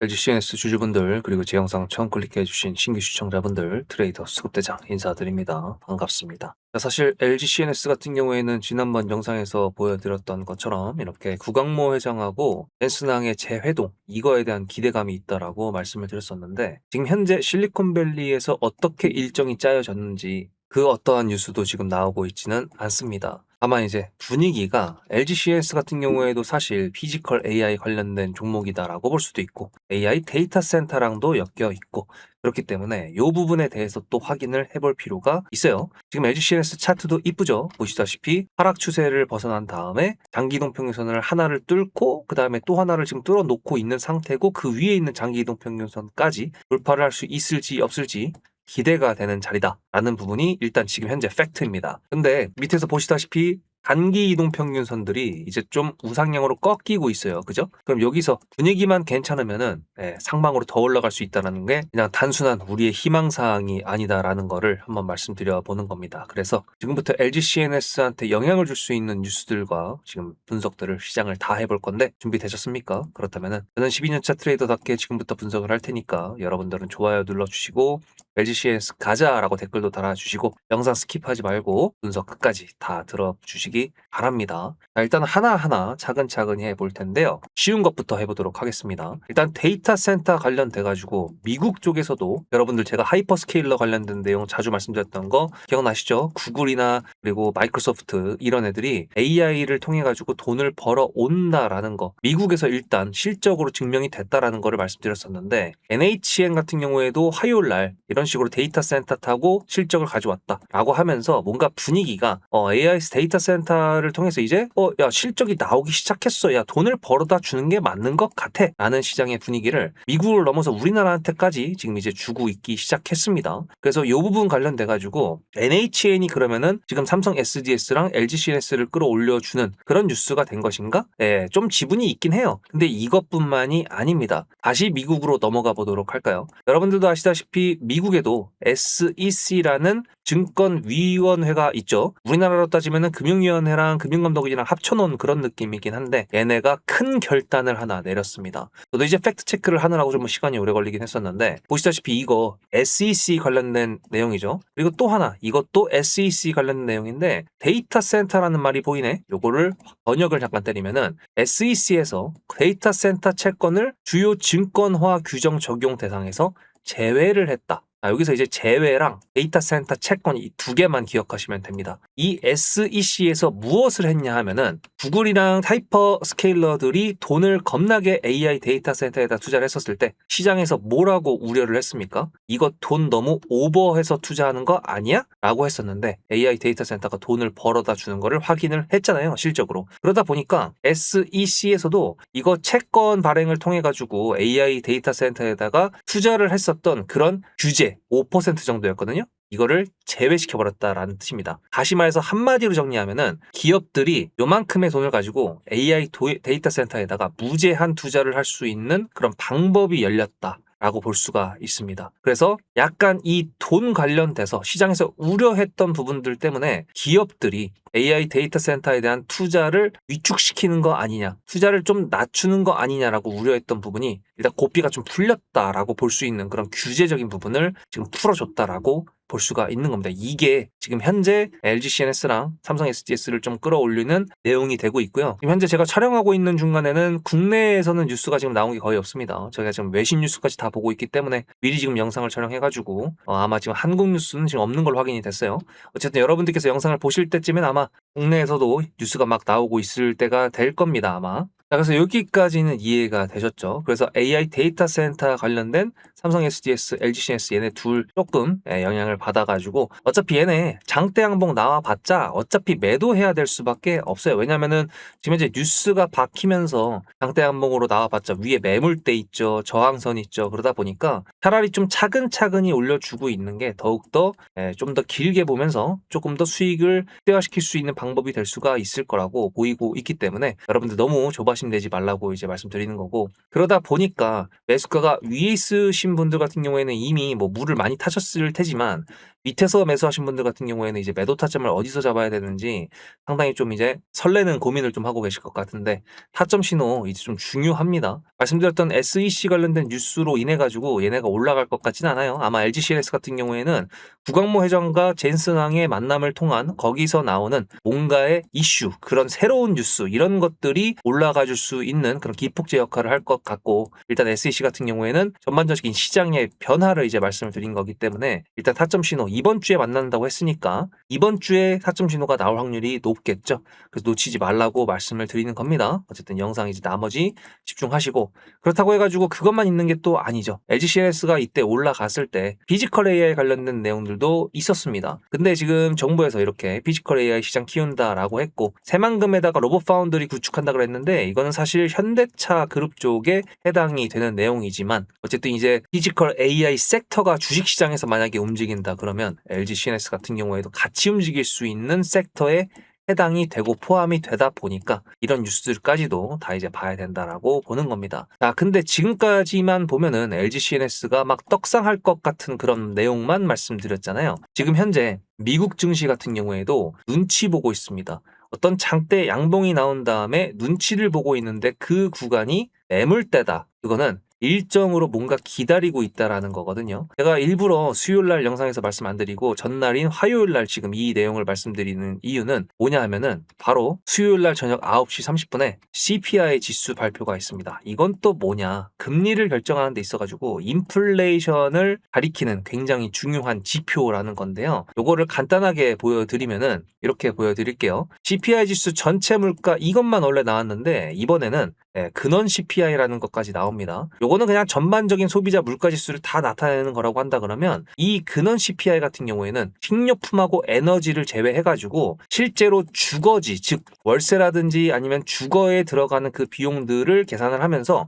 LG CNS 주주분들 그리고 제 영상 처음 클릭해주신 신규 시청자분들 트레이더 수급대장 인사드립니다. 반갑습니다. 사실 LG CNS 같은 경우에는 지난번 영상에서 보여드렸던 것처럼 이렇게 구강모 회장하고 댄스낭의 재회동 이거에 대한 기대감이 있다라고 말씀을 드렸었는데 지금 현재 실리콘밸리에서 어떻게 일정이 짜여졌는지 그 어떠한 뉴스도 지금 나오고 있지는 않습니다. 다만 이제 분위기가 LG CNS 같은 경우에도 사실 피지컬 AI 관련된 종목이다라고 볼 수도 있고 AI 데이터 센터랑도 엮여 있고 그렇기 때문에 이 부분에 대해서 또 확인을 해볼 필요가 있어요. 지금 LG CNS 차트도 이쁘죠? 보시다시피 하락 추세를 벗어난 다음에 장기이동 평균선을 하나를 뚫고 그 다음에 또 하나를 지금 뚫어놓고 있는 상태고 그 위에 있는 장기이동 평균선까지 돌파를 할 수 있을지 없을지 기대가 되는 자리다라는 부분이 일단 지금 현재 팩트입니다. 근데 밑에서 보시다시피 단기 이동 평균선들이 이제 좀 우상향으로 꺾이고 있어요. 그죠? 그럼 여기서 분위기만 괜찮으면은 상방으로 더 올라갈 수 있다는 게 그냥 단순한 우리의 희망사항이 아니다라는 거를 한번 말씀드려 보는 겁니다. 그래서 지금부터 LG CNS한테 영향을 줄 수 있는 뉴스들과 지금 분석들을 시장을 다 해볼 건데 준비되셨습니까? 그렇다면은 저는 12년차 트레이더답게 지금부터 분석을 할 테니까 여러분들은 좋아요 눌러주시고 LG CNS 가자라고 댓글도 달아주시고 영상 스킵하지 말고 분석 끝까지 다 들어주시기 바랍니다. 자, 일단 하나하나 차근차근히 해볼 텐데요. 쉬운 것부터 해보도록 하겠습니다. 일단 데이터 센터 관련돼 가지고 미국 쪽에서도 여러분들 제가 하이퍼스케일러 관련된 내용 자주 말씀드렸던 거 기억나시죠? 구글이나 그리고 마이크로소프트 이런 애들이 AI를 통해 가지고 돈을 벌어 온다라는 거 미국에서 일단 실적으로 증명이 됐다라는 거를 말씀드렸었는데 NHN 같은 경우에도 화요일 날 이런 식으로 데이터 센터 타고 실적을 가져왔다라고 하면서 뭔가 분위기가 AI 데이터 센터를 통해서 이제 야 실적이 나오기 시작했어. 야 돈을 벌어다 주는 게 맞는 것 같아. 라는 시장의 분위기를 미국을 넘어서 우리나라한테까지 지금 이제 주고 있기 시작했습니다. 그래서 이 부분 관련돼 가지고 NHN이 그러면은 지금 삼성 SDS랑 LG CNS를 끌어올려주는 그런 뉴스가 된 것인가? 좀 지분이 있긴 해요. 근데 이것뿐만이 아닙니다. 다시 미국으로 넘어가 보도록 할까요? 여러분들도 아시다시피 미국에도 SEC라는 증권위원회가 있죠. 우리나라로 따지면 금융위원회랑 금융감독원이랑 합쳐놓은 그런 느낌이긴 한데 얘네가 큰 결단을 하나 내렸습니다. 저도 이제 팩트 체크를 하느라고 좀 시간이 오래 걸리긴 했었는데 보시다시피 이거 SEC 관련된 내용이죠. 그리고 또 하나 이것도 SEC 관련된 내용인데 데이터 센터라는 말이 보이네. 요거를 번역을 잠깐 때리면은 SEC에서 데이터 센터 채권을 주요 증권화 규정 적용 대상에서 제외를 했다. 여기서 이제 제외랑 데이터 센터 채권 이 두 개만 기억하시면 됩니다. 이 SEC에서 무엇을 했냐 하면은 구글이랑 하이퍼 스케일러들이 돈을 겁나게 AI 데이터 센터에다 투자를 했었을 때 시장에서 뭐라고 우려를 했습니까? 이거 돈 너무 오버해서 투자하는 거 아니야? 라고 했었는데 AI 데이터 센터가 돈을 벌어다 주는 거를 확인을 했잖아요. 실적으로. 그러다 보니까 SEC에서도 이거 채권 발행을 통해 가지고 AI 데이터 센터에다가 투자를 했었던 그런 규제 5% 정도였거든요. 이거를 제외시켜버렸다라는 뜻입니다. 다시 말해서 한마디로 정리하면은 기업들이 요만큼의 돈을 가지고 AI 데이터 센터에다가 무제한 투자를 할 수 있는 그런 방법이 열렸다. 라고 볼 수가 있습니다. 그래서 약간 이 돈 관련돼서 시장에서 우려했던 부분들 때문에 기업들이 AI 데이터 센터에 대한 투자를 위축시키는 거 아니냐, 투자를 좀 낮추는 거 아니냐라고 우려했던 부분이 일단 고삐가 좀 풀렸다라고 볼 수 있는 그런 규제적인 부분을 지금 풀어줬다라고 볼 수가 있는 겁니다. 이게 지금 현재 LG CNS랑 삼성 SDS를 좀 끌어올리는 내용이 되고 있고요. 지금 현재 제가 촬영하고 있는 중간에는 국내에서는 뉴스가 지금 나온 게 거의 없습니다. 저희가 지금 외신 뉴스까지 다 보고 있기 때문에 미리 지금 영상을 촬영해가지고 아마 지금 한국 뉴스는 지금 없는 걸로 확인이 됐어요. 어쨌든 여러분들께서 영상을 보실 때쯤엔 아마 국내에서도 뉴스가 막 나오고 있을 때가 될 겁니다. 아마. 자, 그래서 여기까지는 이해가 되셨죠? 그래서 AI 데이터 센터 관련된 삼성 SDS, LG CNS 얘네 둘 조금 영향을 받아가지고 어차피 얘네 장대 양봉 나와봤자 어차피 매도해야 될 수밖에 없어요. 왜냐면은 지금 이제 뉴스가 박히면서 장대 양봉으로 나와봤자 위에 매물대 있죠, 저항선 있죠. 그러다 보니까 차라리 좀 차근차근히 올려주고 있는 게 더욱더 좀 더 길게 보면서 조금 더 수익을 극대화시킬 수 있는 방법이 될 수가 있을 거라고 보이고 있기 때문에 여러분들 너무 조바심내지 말라고 이제 말씀드리는 거고 그러다 보니까 매수가가 위에 있으신 분들 같은 경우에는 이미 뭐 물을 많이 타셨을 테지만 밑에서 매수하신 분들 같은 경우에는 이제 매도 타점을 어디서 잡아야 되는지 상당히 좀 이제 설레는 고민을 좀 하고 계실 것 같은데, 타점 신호 이제 좀 중요합니다. 말씀드렸던 SEC 관련된 뉴스로 인해 가지고 얘네가 올라갈 것 같진 않아요. 아마 LGCNS 같은 경우에는 구광모 회장과 젠슨 왕의 만남을 통한 거기서 나오는 뭔가의 이슈, 그런 새로운 뉴스, 이런 것들이 올라가 줄 수 있는 그런 기폭제 역할을 할 것 같고, 일단 SEC 같은 경우에는 전반적인 시장의 변화를 이제 말씀을 드린 거기 때문에 일단 타점 신호 이번 주에 만난다고 했으니까 이번 주에 타점 신호가 나올 확률이 높겠죠. 그래서 놓치지 말라고 말씀을 드리는 겁니다. 어쨌든 영상 이제 나머지 집중하시고, 그렇다고 해가지고 그것만 있는 게 또 아니죠. LGCNS가 이때 올라갔을 때 피지컬 AI 관련된 내용들도 있었습니다. 근데 지금 정부에서 이렇게 피지컬 AI 시장 키운다라고 했고, 새만금에다가 로봇 파운드리 구축한다 그랬는데 이거는 사실 현대차 그룹 쪽에 해당이 되는 내용이지만, 어쨌든 이제 피지컬 AI 섹터가 주식시장에서 만약에 움직인다 그러면 LGCNS 같은 경우에도 같이 움직일 수 있는 섹터에 해당이 되고 포함이 되다 보니까 이런 뉴스들까지도 다 이제 봐야 된다라고 보는 겁니다. 자, 근데 지금까지만 보면은 LGCNS가 막 떡상할 것 같은 그런 내용만 말씀드렸잖아요. 지금 현재 미국 증시 같은 경우에도 눈치 보고 있습니다. 어떤 장대 양봉이 나온 다음에 눈치를 보고 있는데 그 구간이 매물대다. 그거는 일정으로 뭔가 기다리고 있다라는 거거든요. 제가 일부러 수요일날 영상에서 말씀 안 드리고 전날인 화요일날 지금 이 내용을 말씀드리는 이유는 뭐냐 하면은 바로 수요일날 저녁 9시 30분에 CPI 지수 발표가 있습니다. 이건 또 뭐냐, 금리를 결정하는 데 있어가지고 인플레이션을 가리키는 굉장히 중요한 지표라는 건데요. 요거를 간단하게 보여드리면은 이렇게 보여드릴게요. CPI 지수 전체 물가 이것만 원래 나왔는데 이번에는 근원 CPI라는 것까지 나옵니다. 요거는 그냥 전반적인 소비자 물가 지수를 다 나타내는 거라고 한다 그러면, 이 근원 CPI 같은 경우에는 식료품하고 에너지를 제외해가지고 실제로 주거지, 즉 월세라든지 아니면 주거에 들어가는 그 비용들을 계산을 하면서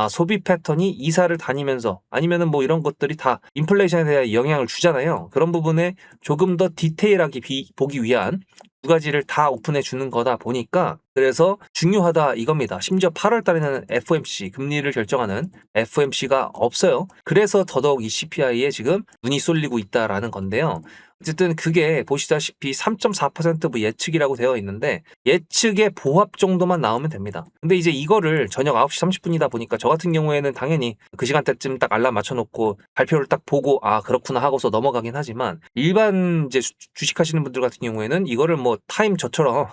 소비 패턴이 이사를 다니면서 아니면은 뭐 이런 것들이 다 인플레이션에 대한 영향을 주잖아요. 그런 부분에 조금 더 디테일하게 보기 위한 두 가지를 다 오픈해 주는 거다 보니까 그래서 중요하다 이겁니다. 심지어 8월 달에는 FOMC, 금리를 결정하는 FOMC가 없어요. 그래서 더더욱 이 CPI에 지금 눈이 쏠리고 있다라는 건데요. 어쨌든 그게 보시다시피 3.4% 예측이라고 되어 있는데 예측의 보합 정도만 나오면 됩니다. 근데 이제 이거를 저녁 9시 30분이다 보니까 저 같은 경우에는 당연히 그 시간대쯤 딱 알람 맞춰놓고 발표를 딱 보고 그렇구나 하고서 넘어가긴 하지만, 일반 이제 주식하시는 분들 같은 경우에는 이거를 뭐 타임 저처럼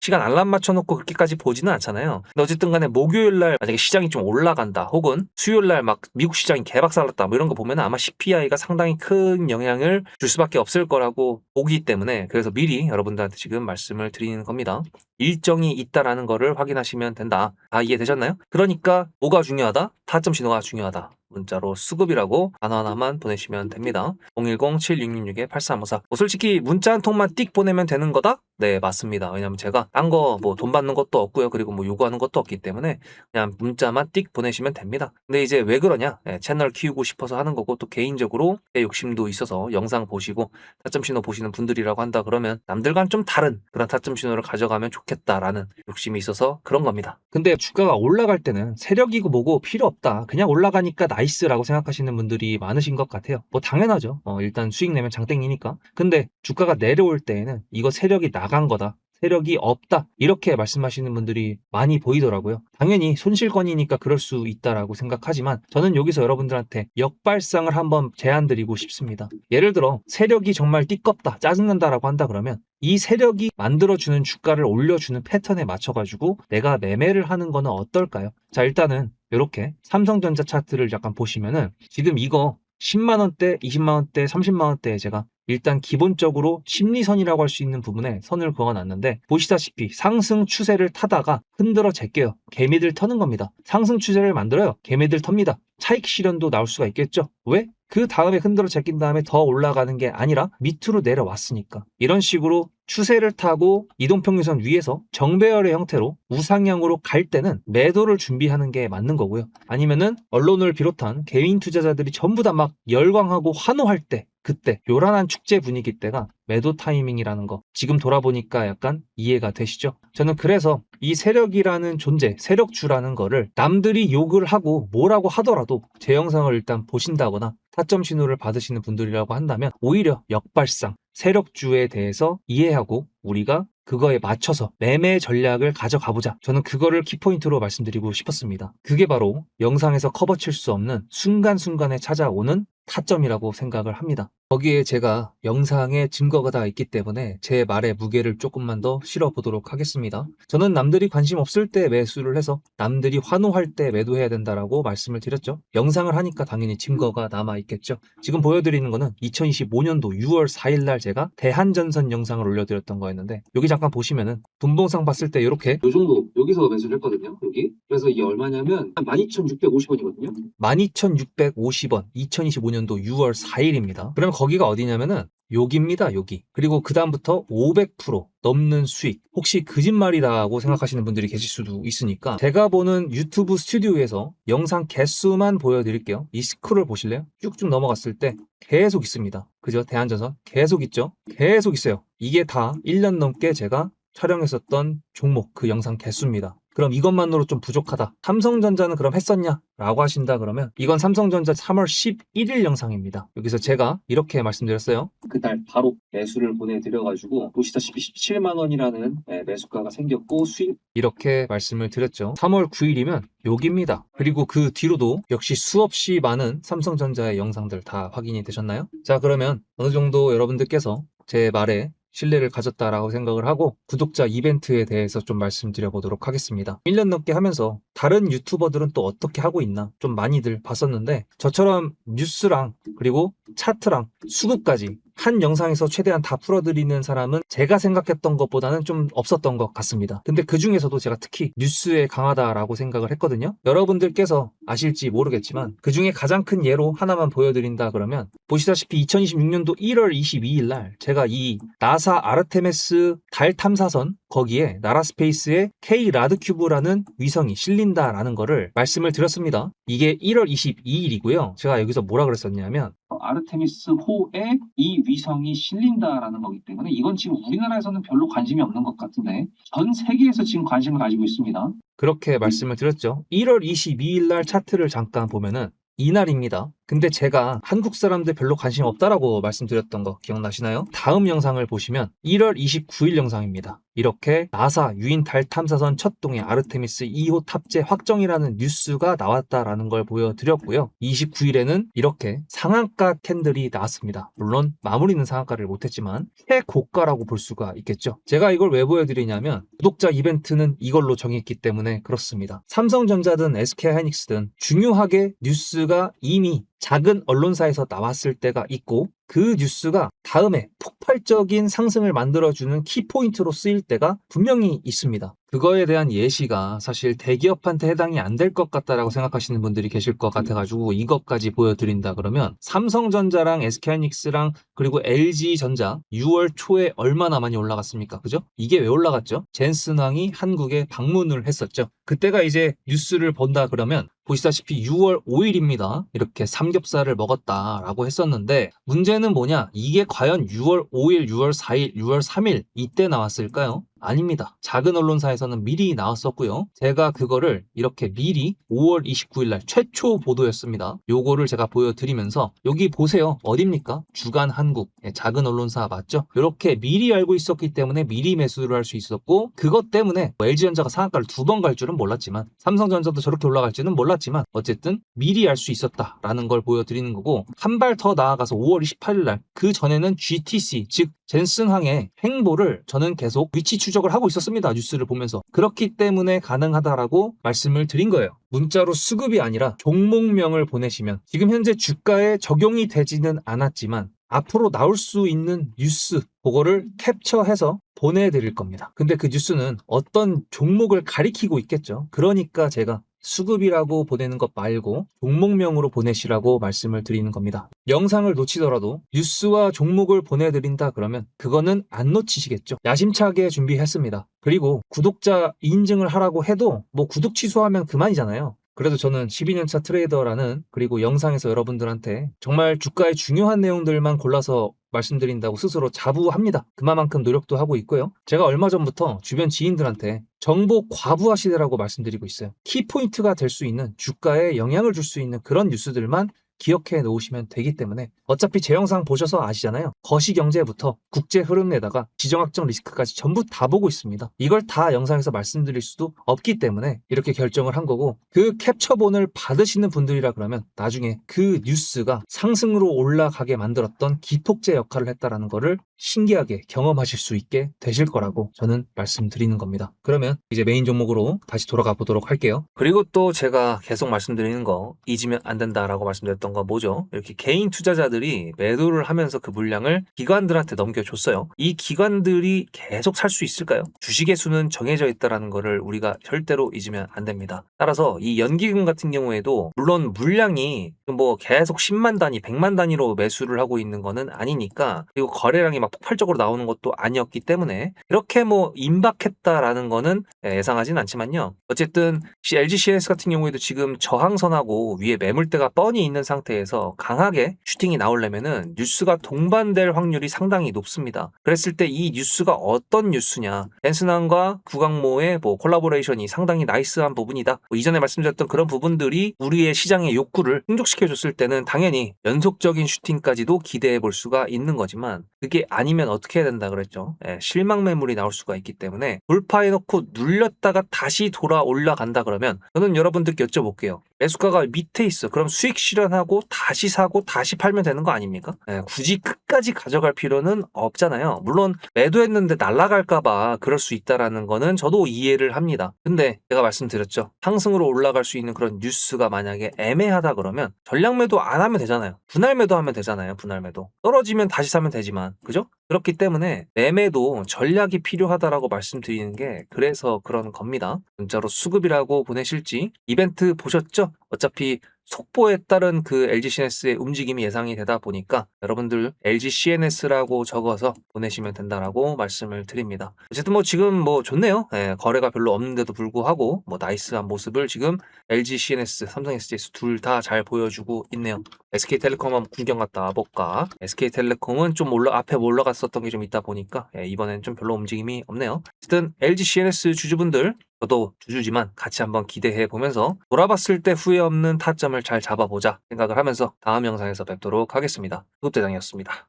시간 알람 맞춰놓고 그렇게까지 보지는 않잖아요. 근데 어쨌든 간에 목요일날 만약에 시장이 좀 올라간다 혹은 수요일날 막 미국 시장이 개박살났다 뭐 이런 거 보면 아마 CPI가 상당히 큰 영향을 줄 수밖에 없을 거라고 보기 때문에, 그래서 미리 여러분들한테 지금 말씀을 드리는 겁니다. 일정이 있다라는 거를 확인하시면 된다. 이해되셨나요? 그러니까 뭐가 중요하다? 타점 신호가 중요하다. 문자로 수급이라고 단어 하나만 보내시면 됩니다. 010-7666-8354. 솔직히 문자 한 통만 띡 보내면 되는 거다? 네, 맞습니다. 왜냐면 제가 딴 거 뭐 돈 받는 것도 없고요. 그리고 뭐 요구하는 것도 없기 때문에 그냥 문자만 띡 보내시면 됩니다. 근데 이제 왜 그러냐? 채널 키우고 싶어서 하는 거고, 또 개인적으로 제 욕심도 있어서 영상 보시고 타점 신호 보시는 분들이라고 한다 그러면 남들과는 좀 다른 그런 타점 신호를 가져가면 좋겠다라는 욕심이 있어서 그런 겁니다. 근데 주가가 올라갈 때는 세력이고 뭐고 필요 없다, 그냥 올라가니까 나이스라고 생각하시는 분들이 많으신 것 같아요. 뭐 당연하죠. 일단 수익 내면 장땡이니까. 근데 주가가 내려올 때에는 이거 세력이 나간 거다, 세력이 없다, 이렇게 말씀하시는 분들이 많이 보이더라고요. 당연히 손실권이니까 그럴 수 있다라고 생각하지만 저는 여기서 여러분들한테 역발상을 한번 제안드리고 싶습니다. 예를 들어 세력이 정말 띠껍다, 짜증난다라고 한다 그러면 이 세력이 만들어주는 주가를 올려주는 패턴에 맞춰가지고 내가 매매를 하는 거는 어떨까요? 자, 일단은 이렇게 삼성전자 차트를 약간 보시면은 지금 이거 10만원대, 20만원대, 30만원대에 제가 일단 기본적으로 심리선이라고 할 수 있는 부분에 선을 그어놨는데, 보시다시피 상승 추세를 타다가 흔들어 제껴요. 개미들 터는 겁니다. 상승 추세를 만들어요. 개미들 텁니다. 차익 실현도 나올 수가 있겠죠. 왜? 그 다음에 흔들어 제낀 다음에 더 올라가는 게 아니라 밑으로 내려왔으니까. 이런 식으로 추세를 타고 이동평균선 위에서 정배열의 형태로 우상향으로 갈 때는 매도를 준비하는 게 맞는 거고요. 아니면은 언론을 비롯한 개인 투자자들이 전부 다 막 열광하고 환호할 때, 그때 요란한 축제 분위기 때가 매도 타이밍이라는 거 지금 돌아보니까 약간 이해가 되시죠? 저는 그래서 이 세력이라는 존재, 세력주라는 거를 남들이 욕을 하고 뭐라고 하더라도 제 영상을 일단 보신다거나 타점 신호를 받으시는 분들이라고 한다면 오히려 역발상, 세력주에 대해서 이해하고 우리가 그거에 맞춰서 매매 전략을 가져가보자. 저는 그거를 키포인트로 말씀드리고 싶었습니다. 그게 바로 영상에서 커버칠 수 없는 순간순간에 찾아오는 타점이라고 생각을 합니다. 거기에 제가 영상에 증거가 다 있기 때문에 제 말의 무게를 조금만 더 실어보도록 하겠습니다. 저는 남들이 관심 없을 때 매수를 해서 남들이 환호할 때 매도해야 된다라고 말씀을 드렸죠. 영상을 하니까 당연히 증거가 남아있겠죠. 지금 보여드리는 거는 2025년도 6월 4일 날 제가 대한전선 영상을 올려드렸던 거였는데 여기 잠깐 보시면은 분봉상 봤을 때 이렇게 요 정도 여기서 매수를 했거든요. 여기. 그래서 이게 얼마냐면 12,650원이거든요. 12,650원 2025년도 6월 4일입니다. 그러면 거기가 어디냐면은 여기입니다. 여기. 그리고 그 다음부터 500% 넘는 수익. 혹시 거짓말이라고 생각하시는 분들이 계실 수도 있으니까 제가 보는 유튜브 스튜디오에서 영상 개수만 보여드릴게요. 이 스크롤 보실래요? 쭉쭉 넘어갔을 때 계속 있습니다. 그죠? 대한전선 계속 있죠? 계속 있어요. 이게 다 1년 넘게 제가 촬영했었던 종목 그 영상 개수입니다. 그럼 이것만으로 좀 부족하다. 삼성전자는 그럼 했었냐? 라고 하신다 그러면 이건 삼성전자 3월 11일 영상입니다. 여기서 제가 이렇게 말씀드렸어요. 그날 바로 매수를 보내드려가지고 보시다시피 17만 원이라는 매수가가 생겼고 수익 이렇게 말씀을 드렸죠. 3월 9일이면 여기입니다. 그리고 그 뒤로도 역시 수없이 많은 삼성전자의 영상들 다 확인이 되셨나요? 자, 그러면 어느 정도 여러분들께서 제 말에 신뢰를 가졌다라고 생각을 하고 구독자 이벤트에 대해서 좀 말씀드려 보도록 하겠습니다. 1년 넘게 하면서 다른 유튜버들은 또 어떻게 하고 있나 좀 많이들 봤었는데 저처럼 뉴스랑 그리고 차트랑 수급까지 한 영상에서 최대한 다 풀어드리는 사람은 제가 생각했던 것보다는 좀 없었던 것 같습니다. 근데 그 중에서도 제가 특히 뉴스에 강하다라고 생각을 했거든요. 여러분들께서 아실지 모르겠지만 그 중에 가장 큰 예로 하나만 보여드린다 그러면 보시다시피 2026년도 1월 22일 날 제가 이 나사 아르테미스 달 탐사선 거기에 나라스페이스의 K 라드큐브라는 위성이 실린다라는 거를 말씀을 드렸습니다. 이게 1월 22일이고요. 제가 여기서 뭐라 그랬었냐면 아르테미스 호에 이 위성이 실린다라는 거기 때문에 이건 지금 우리나라에서는 별로 관심이 없는 것 같은데 전 세계에서 지금 관심을 가지고 있습니다. 그렇게 말씀을 드렸죠. 1월 22일 날 차트를 잠깐 보면은 이날입니다. 근데 제가 한국 사람들 별로 관심 없다라고 말씀드렸던 거 기억나시나요? 다음 영상을 보시면 1월 29일 영상입니다. 이렇게 나사 유인 달 탐사선 첫 동의 아르테미스 2호 탑재 확정이라는 뉴스가 나왔다라는 걸 보여드렸고요. 29일에는 이렇게 상한가 캔들이 나왔습니다. 물론 마무리는 상한가를 못했지만 최고가라고 볼 수가 있겠죠. 제가 이걸 왜 보여드리냐면 구독자 이벤트는 이걸로 정했기 때문에 그렇습니다. 삼성전자든 SK하이닉스든 중요하게 뉴스가 이미 작은 언론사에서 나왔을 때가 있고 그 뉴스가 다음에 폭발적인 상승을 만들어주는 키포인트로 쓰일 때가 분명히 있습니다. 그거에 대한 예시가 사실 대기업한테 해당이 안 될 것 같다라고 생각하시는 분들이 계실 것 같아가지고 이것까지 보여드린다 그러면 삼성전자랑 SK하이닉스랑 그리고 LG전자 6월 초에 얼마나 많이 올라갔습니까? 그죠? 이게 왜 올라갔죠? 젠슨왕이 한국에 방문을 했었죠. 그때가 이제 뉴스를 본다 그러면 보시다시피 6월 5일입니다. 이렇게 삼겹살을 먹었다라고 했었는데 문제는 뭐냐? 이게 과연 6월 5일, 6월 4일, 6월 3일 이때 나왔을까요? 아닙니다. 작은 언론사에서는 미리 나왔었고요. 제가 그거를 이렇게 미리 5월 29일 날 최초 보도였습니다. 요거를 제가 보여드리면서 여기 보세요. 어딥니까? 주간 한국. 작은 언론사 맞죠? 이렇게 미리 알고 있었기 때문에 미리 매수를 할 수 있었고 그것 때문에 LG전자가 상한가를 2번 갈 줄은 몰랐지만 삼성전자도 저렇게 올라갈지는 몰랐지만 어쨌든 미리 알 수 있었다라는 걸 보여드리는 거고 한 발 더 나아가서 5월 28일 날 그 전에는 GTC 즉 젠슨항의 행보를 저는 계속 위치 추적을 하고 있었습니다. 뉴스를 보면서. 그렇기 때문에 가능하다라고 말씀을 드린 거예요. 문자로 수급이 아니라 종목명을 보내시면 지금 현재 주가에 적용이 되지는 않았지만 앞으로 나올 수 있는 뉴스 그거를 캡처해서 보내드릴 겁니다. 근데 그 뉴스는 어떤 종목을 가리키고 있겠죠. 그러니까 제가 수급이라고 보내는 것 말고 종목명으로 보내시라고 말씀을 드리는 겁니다. 영상을 놓치더라도 뉴스와 종목을 보내드린다 그러면 그거는 안 놓치시겠죠. 야심차게 준비했습니다. 그리고 구독자 인증을 하라고 해도 뭐 구독 취소하면 그만이잖아요. 그래도 저는 12년차 트레이더라는, 그리고 영상에서 여러분들한테 정말 주가의 중요한 내용들만 골라서 말씀드린다고 스스로 자부합니다. 그만큼 노력도 하고 있고요. 제가 얼마 전부터 주변 지인들한테 정보 과부하 시대라고 말씀드리고 있어요. 키포인트가 될 수 있는, 주가에 영향을 줄 수 있는 그런 뉴스들만 기억해 놓으시면 되기 때문에, 어차피 제 영상 보셔서 아시잖아요. 거시경제부터 국제 흐름에다가 지정학적 리스크까지 전부 다 보고 있습니다. 이걸 다 영상에서 말씀드릴 수도 없기 때문에 이렇게 결정을 한 거고, 그 캡처본을 받으시는 분들이라 그러면 나중에 그 뉴스가 상승으로 올라가게 만들었던 기폭제 역할을 했다라는 거를 신기하게 경험하실 수 있게 되실 거라고 저는 말씀드리는 겁니다. 그러면 이제 메인 종목으로 다시 돌아가 보도록 할게요. 그리고 또 제가 계속 말씀드리는 거, 잊으면 안 된다라고 말씀드렸던 거 뭐죠? 이렇게 개인 투자자들이 매도를 하면서 그 물량을 기관들한테 넘겨줬어요. 이 기관들이 계속 살 수 있을까요? 주식의 수는 정해져 있다는 거를 우리가 절대로 잊으면 안 됩니다. 따라서 이 연기금 같은 경우에도 물론 물량이 뭐 계속 10만 단위, 100만 단위로 매수를 하고 있는 거는 아니니까, 그리고 거래량이 막 폭발적으로 나오는 것도 아니었기 때문에 이렇게 뭐 임박했다라는 거는 예상하진 않지만요. 어쨌든 LG CNS 같은 경우에도 지금 저항선하고 위에 매물대가 뻔히 있는 상태에서 강하게 슈팅이 나오려면은 뉴스가 동반될 확률이 상당히 높습니다. 그랬을 때 이 뉴스가 어떤 뉴스냐, 댄스난과 구강모의 뭐 콜라보레이션이 상당히 나이스한 부분이다, 뭐 이전에 말씀드렸던 그런 부분들이 우리의 시장의 욕구를 충족시켜줬을 때는 당연히 연속적인 슈팅까지도 기대해 볼 수가 있는 거지만, 그게 아니면 어떻게 해야 된다 그랬죠? 실망 매물이 나올 수가 있기 때문에 돌파해놓고 눌렸다가 다시 돌아 올라간다 그러면 저는 여러분들께 여쭤볼게요. 매수가가 밑에 있어. 그럼 수익 실현하고 다시 사고 다시 팔면 되는 거 아닙니까? 굳이 끝까지 가져갈 필요는 없잖아요. 물론 매도했는데 날아갈까봐 그럴 수 있다라는 거는 저도 이해를 합니다. 근데 제가 말씀드렸죠. 상승으로 올라갈 수 있는 그런 뉴스가 만약에 애매하다 그러면 전량 매도 안 하면 되잖아요. 분할 매도 하면 되잖아요. 분할 매도. 떨어지면 다시 사면 되지만, 그죠? 그렇기 때문에 매매도 전략이 필요하다라고 말씀드리는 게 그래서 그런 겁니다. 문자로 수급이라고 보내실지, 이벤트 보셨죠? 어차피 속보에 따른 그 LG CNS의 움직임이 예상이 되다 보니까 여러분들 LG CNS라고 적어서 보내시면 된다라고 말씀을 드립니다. 어쨌든 뭐 지금 뭐 좋네요. 거래가 별로 없는데도 불구하고 뭐 나이스한 모습을 지금 LG CNS, 삼성 SDS 둘 다 잘 보여주고 있네요. SK텔레콤 한번 구경 갔다 와볼까? SK텔레콤은 좀 앞에 올라갔었던 게 좀 있다 보니까 이번엔 좀 별로 움직임이 없네요. 어쨌든 LG CNS 주주분들, 저도 주주지만 같이 한번 기대해 보면서 돌아봤을 때 후회 없는 타점을 잘 잡아보자 생각을 하면서 다음 영상에서 뵙도록 하겠습니다. 구급대장이었습니다.